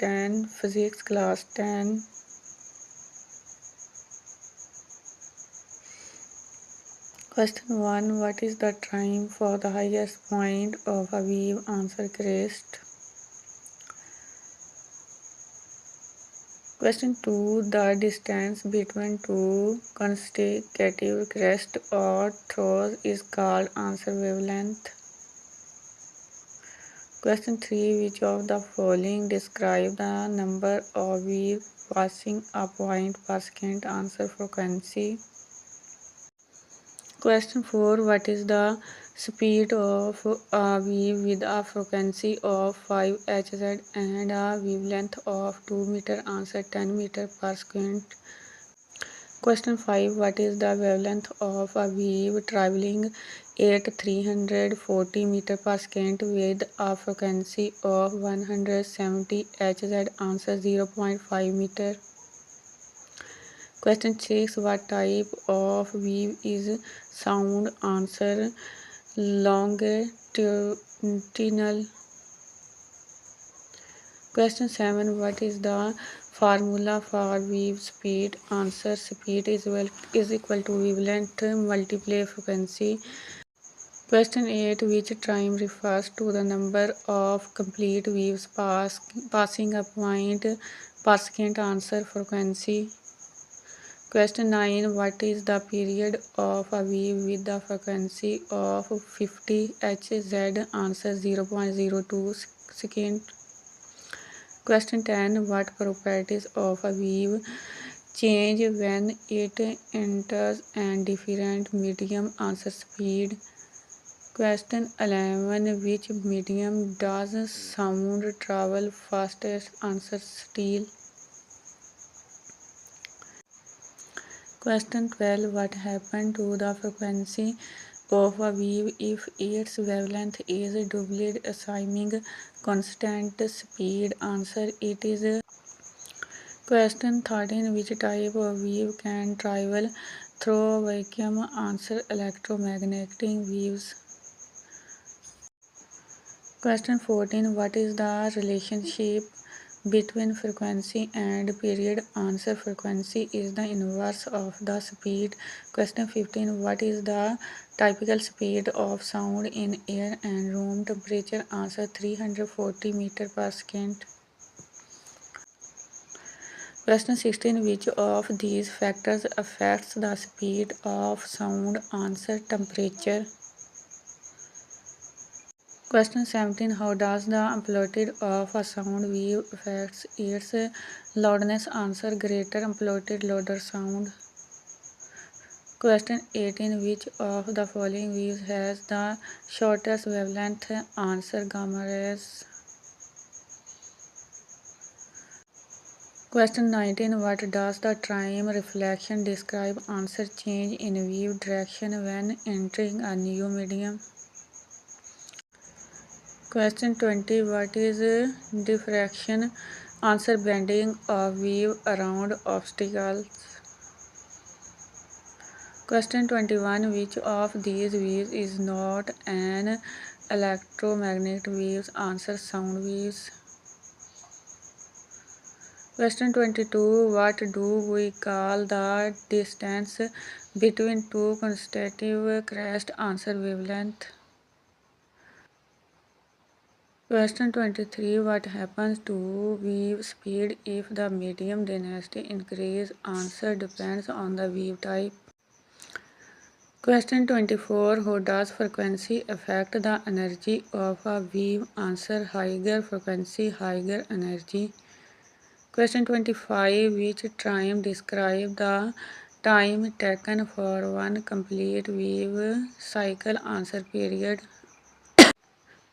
10, Physics class 10. Question 1. What is the time for the highest point of a wave? Answer crest. Question 2. The distance between two consecutive crests or throws is called answer wavelength. Question 3. Which of the following describe the number of waves passing a point per second? Answer frequency. Question 4. What is the speed of a wave with a frequency of 5 Hz and a wavelength of 2 meter? Answer 10 meter per second. Question 5. What is the wavelength of a wave traveling at 340 meter per second with a frequency of 170 Hz? Answer 0.5 meter. Question 6. What type of wave is sound? Answer longitudinal. Question 7. What is the formula for wave speed? Answer speed is equal to wavelength multiply frequency. Question 8. Which time refers to the number of complete waves passing a point per second? Answer frequency. Question 9. What is the period of a wave with the frequency of 50 Hz? Answer 0.02 second. Question 10. What properties of a wave change when it enters a different medium? Answer speed. Question 11. Which medium does sound travel fastest? Answer steel. Question 12. What happens to the frequency of a wave if its wavelength is doubled, assuming constant speed? Answer it is. Question 13. Which type of wave can travel through vacuum? Answer electromagnetic waves. Question 14. What is the relationship between frequency and period? Answer frequency is the inverse of the speed. Question 15. What is the typical speed of sound in air and room temperature? Answer 340 meter per second. Question 16. Which of these factors affects the speed of sound? Answer temperature. Question 17. How does the amplitude of a sound wave affect its loudness? Answer greater amplitude louder sound. Question 18. Which of the following waves has the shortest wavelength? Answer gamma rays. Question 19. What does the term reflection describe? Answer change in wave direction when entering a new medium. Question 20. What is diffraction? Answer bending of wave around obstacles. Question 21. Which of these waves is not an electromagnetic wave? Answer sound waves. Question 22. What do we call the distance between two consecutive crests? Answer wavelength. Question 23. What happens to wave speed if the medium density increases? Answer depends on the wave type. Question 24. How does frequency affect the energy of a wave? Answer higher frequency, higher energy. Question 25. Which time describe the time taken for one complete wave cycle? Answer period.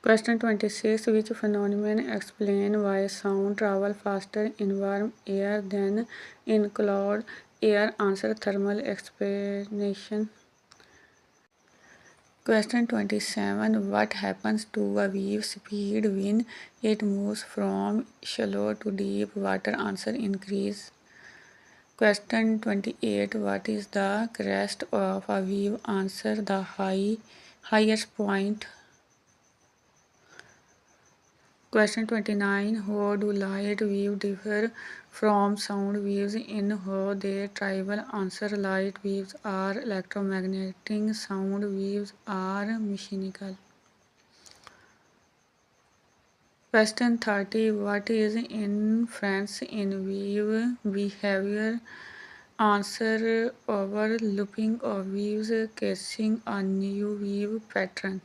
Question 26. Which phenomenon explain why sound travel faster in warm air than in cold air? Answer thermal expansion. Question 27. What happens to a wave speed when it moves from shallow to deep water? Answer increase. Question 28. What is the crest of a wave? Answer the highest point. Question 29. How do light waves differ from sound waves in how they travel? Answer. Light waves are electromagnetic, sound waves are mechanical. Question 30. What is inference in wave behavior? Answer. Overlooping of waves, catching a new wave pattern.